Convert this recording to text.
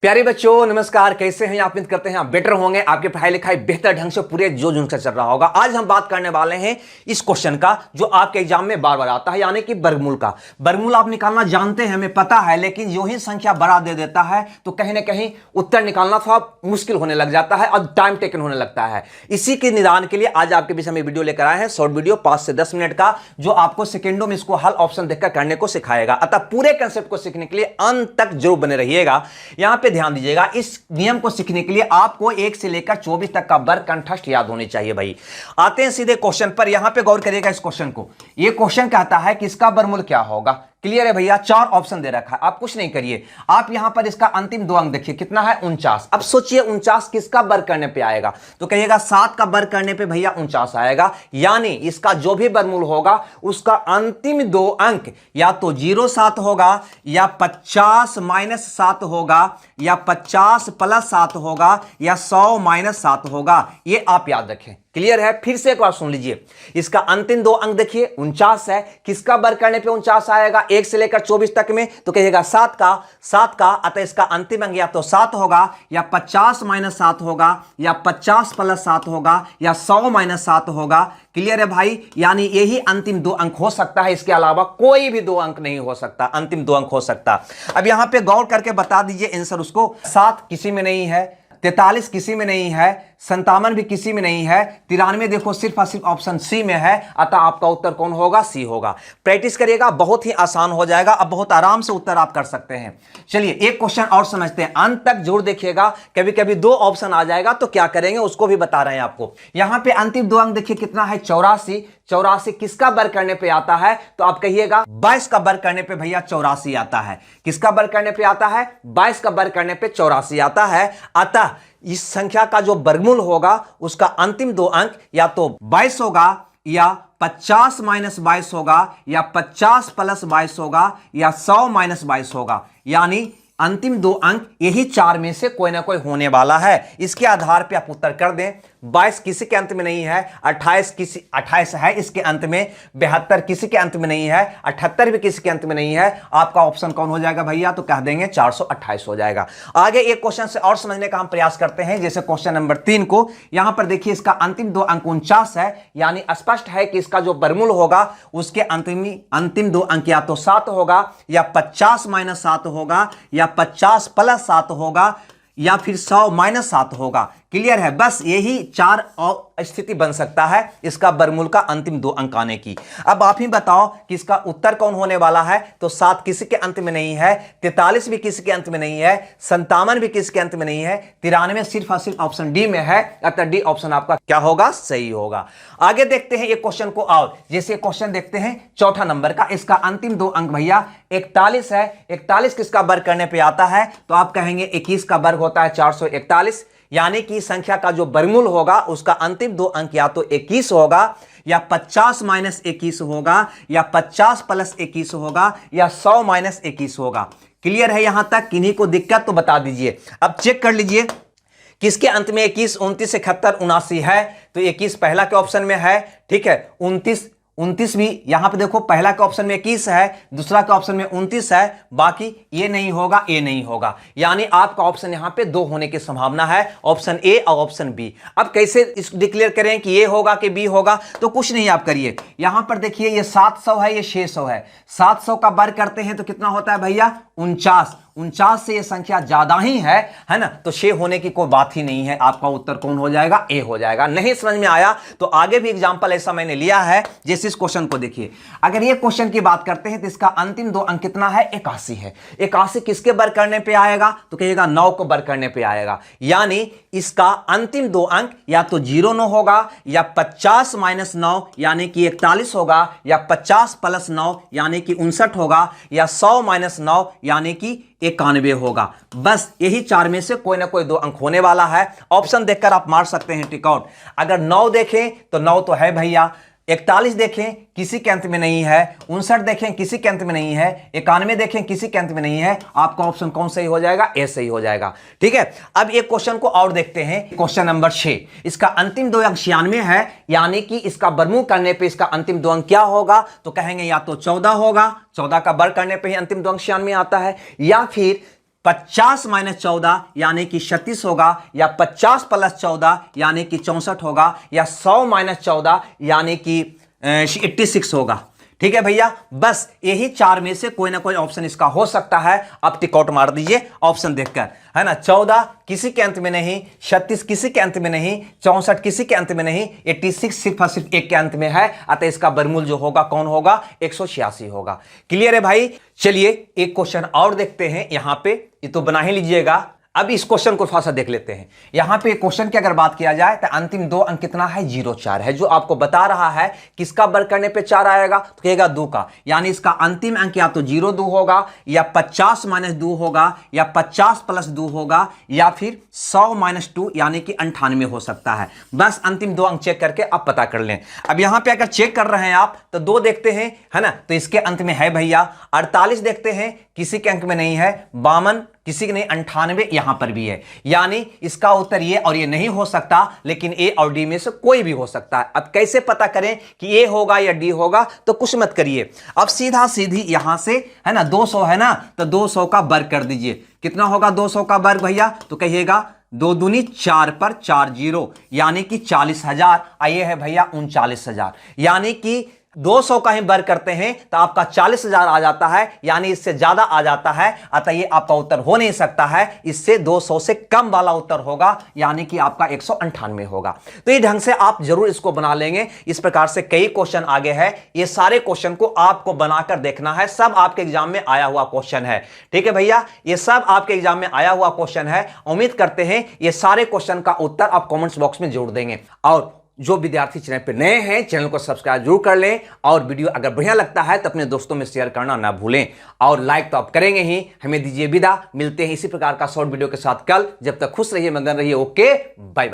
प्यारे बच्चों नमस्कार। कैसे हैं आप? उम्मीद करते हैं आप बेटर होंगे, आपकी पढ़ाई लिखाई बेहतर ढंग से पूरे जोश से चल रहा होगा। आज हम बात करने वाले हैं इस क्वेश्चन का जो आपके एग्जाम में बार बार आता है, यानी कि वर्गमूल का। वर्गमूल आप निकालना जानते हैं, हमें पता है, लेकिन जो ही संख्या बड़ा दे देता है तो कहीं ना कहीं उत्तर निकालना थोड़ा मुश्किल होने लग जाता है और टाइम टेकन होने लगता है। इसी के निदान के लिए आज आपके बीच में वीडियो लेकर आए हैं, शॉर्ट वीडियो 5 से 10 मिनट का, जो आपको सेकेंडों में इसको हल ऑप्शन देखकर करने को सिखाएगा। अतः पूरे कंसेप्ट को सीखने के लिए अंत तक जरूर बने रहिएगा। यहां पर ध्यान दीजिएगा, इस नियम को सीखने के लिए आपको 1 से लेकर 24 तक का वर्ग कंठस्थ याद होनी चाहिए भाई। आते हैं सीधे क्वेश्चन पर। यहां पे गौर करिएगा इस क्वेश्चन को। यह क्वेश्चन कहता है कि इसका वर्गमूल क्या होगा। क्लियर है भैया? 4 ऑप्शन दे रखा है, आप कुछ नहीं करिए, आप यहां पर इसका अंतिम 2 अंक देखिए, कितना है? 49। अब सोचिए 49 किसका वर्ग करने पे आएगा, तो कहिएगा 7 का वर्ग करने पे भैया 49 आएगा। यानी इसका जो भी वर्गमूल होगा उसका अंतिम 2 अंक या तो 07 होगा, या 50 - 7 होगा, या 50 + 7 होगा, या 100 - 7 होगा। ये आप याद रखें। क्लियर है? फिर से एक बार सुन लीजिए, इसका अंतिम 2 अंक देखिए 49 है, किसका वर्ग करने पे 49 आएगा? 1 से लेकर 24 तक में, तो कहिएगा 7 का। अतः इसका अंतिम अंक या तो 7 होगा, या 50 - 7 होगा, या 50 + 7 होगा, या 100 - 7 होगा। क्लियर है भाई? यानी यही अंतिम 2 अंक हो सकता है, इसके अलावा कोई भी 2 अंक नहीं हो सकता, अंतिम 2 अंक हो सकता। अब यहां पे गौर करके बता दीजिए आंसर उसको। 7 किसी में नहीं है, 43 किसी में नहीं है, 57 भी किसी में नहीं है, 93 देखो सिर्फ और सिर्फ ऑप्शन सी में है। अतः आपका उत्तर कौन होगा? सी होगा। प्रैक्टिस करिएगा, बहुत ही आसान हो जाएगा। अब बहुत आराम से उत्तर आप कर सकते हैं। चलिए एक क्वेश्चन और समझते हैं, अंत तक जरूर देखिएगा। कभी कभी 2 ऑप्शन आ जाएगा तो क्या करेंगे उसको भी बता रहे हैं आपको। यहां पे अंतिम 2 अंक देखिए कितना है? 84। 84 किसका वर्ग करने पे आता है? तो आप कहिएगा 22 का वर्ग करने पे भैया 84 आता है। किसका वर्ग करने पे आता है? 22 का वर्ग करने पे 84 आता है। अतः इस संख्या का जो वर्गमूल होगा उसका अंतिम 2 अंक या तो 22 होगा, या 50 - 22 होगा, या 50 + 22 होगा, या 100 - 22 होगा। यानी अंतिम 2 अंक यही 4 में से कोई ना कोई होने वाला है। इसके आधार पे आप उत्तर कर दें। 22 किसी के अंत में नहीं है, 28 है इसके अंत में, 72 किसी के अंत में नहीं है, 78 भी किसी के अंत में नहीं है। आपका ऑप्शन कौन हो जाएगा भैया? तो कह देंगे 428 हो जाएगा। आगे एक क्वेश्चन से और समझने का हम प्रयास करते हैं, जैसे क्वेश्चन नंबर 3 को। यहां पर देखिए इसका अंतिम 2 अंक 49 है, यानी स्पष्ट है कि इसका जो वर्गमूल होगा उसके अंतिम 2 अंक या तो 7 होगा, या 50 - 7 होगा, या 50 + 7 होगा, या फिर 100 - 7 होगा। क्लियर है? बस यही 4 स्थिति बन सकता है इसका वर्गमूल का अंतिम 2 अंक आने की। अब आप ही बताओ कि इसका उत्तर कौन होने वाला है? तो 7 किसी के अंत में नहीं है, 43 भी किसी के अंत में नहीं है, 57 भी किसी के अंत में नहीं है, 93 सिर्फ और सिर्फ ऑप्शन डी में है। अतः डी ऑप्शन आपका क्या होगा? सही होगा। आगे देखते हैं एक क्वेश्चन को और। जैसे क्वेश्चन देखते हैं 4 नंबर का, इसका अंतिम 2 अंक भैया 41 है। 41 किसका वर्ग करने पर आता है? तो आप कहेंगे 21 का वर्ग होता है 441। यानी कि संख्या का जो वर्गमूल होगा उसका अंतिम 2 अंक या तो 21 होगा, या 50 - 21 होगा, या 50 + 21 होगा, या 100 - 21 होगा। क्लियर है यहां तक? किन्हीं को दिक्कत तो बता दीजिए। अब चेक कर लीजिए किसके अंत में 21, 29, 71, 79 है। तो 21 पहला के ऑप्शन में है, ठीक है। 29 भी यहां पे देखो, पहला के ऑप्शन में 21 है, दूसरा के ऑप्शन में 29 है, बाकी ये नहीं होगा, ये नहीं होगा। यानी आपका ऑप्शन यहां पे 2 होने की संभावना है, ऑप्शन ए और ऑप्शन बी। अब कैसे इस डिक्लेयर करें कि ये होगा कि बी होगा? तो कुछ नहीं आप करिए, यहां पर देखिए ये 700 है, ये 600 है। 700 का वर्ग करते हैं तो कितना होता है भैया? 49 से ये संख्या ज्यादा ही है ना, तो 6 होने की कोई बात ही नहीं है। आपका उत्तर कौन हो जाएगा? ए हो जाएगा। नहीं समझ में आया तो आगे भी एग्जांपल ऐसा मैंने लिया है। जैसे इस क्वेश्चन को देखिए, अगर ये क्वेश्चन की बात करते हैं तो इसका अंतिम 2 अंक कितना है? 81 है। 81 किसके वर्ग करने पे आएगा? तो कहिएगा 9 को वर्ग करने पे आएगा। यानी इसका अंतिम 2 अंक या तो 09 होगा, या 50 - 9 यानी कि 41 होगा, या 50 + 9 यानी कि 59 होगा, या 100 - 9 यानी कि 91 होगा। बस यही 4 में से कोई ना कोई 2 अंक होने वाला है। ऑप्शन देखकर आप मार सकते हैं टिक आउट। अगर 9 देखें तो 9 तो है भैया, 41 देखें किसी के अंत में नहीं है, 59 देखें किसी के अंत में नहीं है, 91 देखें किसी के अंत में नहीं है। आपका ऑप्शन कौन सही हो जाएगा? ए सही हो जाएगा। ठीक है, अब एक क्वेश्चन को और देखते हैं, क्वेश्चन नंबर 6। इसका अंतिम 2 अंक 96 है, यानी कि इसका वर्गमूल करने पे इसका अंतिम 2 अंक क्या होगा? तो कहेंगे या तो 14 होगा, 14 का वर्ग करने पे ही अंतिम 2 अंक 96 आता है, या फिर 50 माइनस 14 यानी कि 36 होगा, या 50 प्लस 14 यानी कि 64 होगा, या 100 माइनस 14 यानी कि 86 होगा। ठीक है भैया, बस यही चार में से कोई ना कोई ऑप्शन इसका हो सकता है। आप टिक आउट मार दीजिए ऑप्शन देखकर, है ना। 14 किसी के अंत में नहीं, 36 किसी के अंत में नहीं, 64 किसी के अंत में नहीं, 86 सिर्फ और सिर्फ एक के अंत में है। अतः इसका वर्गमूल जो होगा कौन होगा, 186 होगा। क्लियर है भाई। चलिए एक क्वेश्चन और देखते हैं। यहां पे ये तो बना ही लीजिएगा। अब इस क्वेश्चन को थोड़ा सा देख लेते हैं। यहां पे क्वेश्चन की अगर बात किया जाए तो अंतिम दो अंक कितना है, 0 4 है, जो आपको बता रहा है किसका वर्ग करने पे 4 आएगा, तो कहेगा 2 का, यानी इसका अंतिम अंक या तो 0 2 होगा, या 50 माइनस 2 होगा, या 50 प्लस 2 होगा, या फिर 100 माइनस 2 यानी कि 98 हो सकता है। बस अंतिम दो अंक चेक करके आप पता कर लें। अब यहां पे अगर चेक कर रहे हैं आप तो 2 देखते हैं, है ना, तो इसके अंत में है भैया। 48 देखते हैं, किसी के अंक में नहीं है। 52 किसी के नहीं। 98 यहां पर भी है, यानी इसका उत्तर ये और ये नहीं हो सकता, लेकिन ए और डी में से कोई भी हो सकता है। अब कैसे पता करें कि ए होगा या डी होगा, तो कुछ मत करिए, अब सीधा सीधी यहां से, है ना, 200 है ना, तो 200 का वर्ग कर दीजिए। कितना होगा 200 का वर्ग भैया, तो कहिएगा 2 दूनी 4 पर 4 0 यानी कि 40,000। आइए है भैया 39,000, यानी कि 200 का ही वर्ग करते हैं तो आपका 40,000 आ जाता है, यानी इससे ज्यादा आ जाता है। अतः ये आपका उत्तर हो नहीं सकता है, इससे 200 से कम वाला उत्तर होगा, यानी कि आपका 198 होगा। तो ये ढंग से आप जरूर इसको बना लेंगे। इस प्रकार से कई क्वेश्चन आगे है, ये सारे क्वेश्चन को आपको बनाकर देखना है। सब आपके एग्जाम में आया हुआ क्वेश्चन है। ठीक है भैया, ये सब आपके एग्जाम में आया हुआ क्वेश्चन है। उम्मीद करते हैं ये सारे क्वेश्चन का उत्तर आप कमेंट्स बॉक्स में जोड़ देंगे। और जो विद्यार्थी चैनल पर नए हैं, चैनल को सब्सक्राइब जरूर कर लें, और वीडियो अगर बढ़िया लगता है तो अपने दोस्तों में शेयर करना ना भूलें, और लाइक तो आप करेंगे ही। हमें दीजिए विदा, मिलते हैं इसी प्रकार का शॉर्ट वीडियो के साथ कल। जब तक खुश रहिए, मगन रहिए। Okay, bye bye.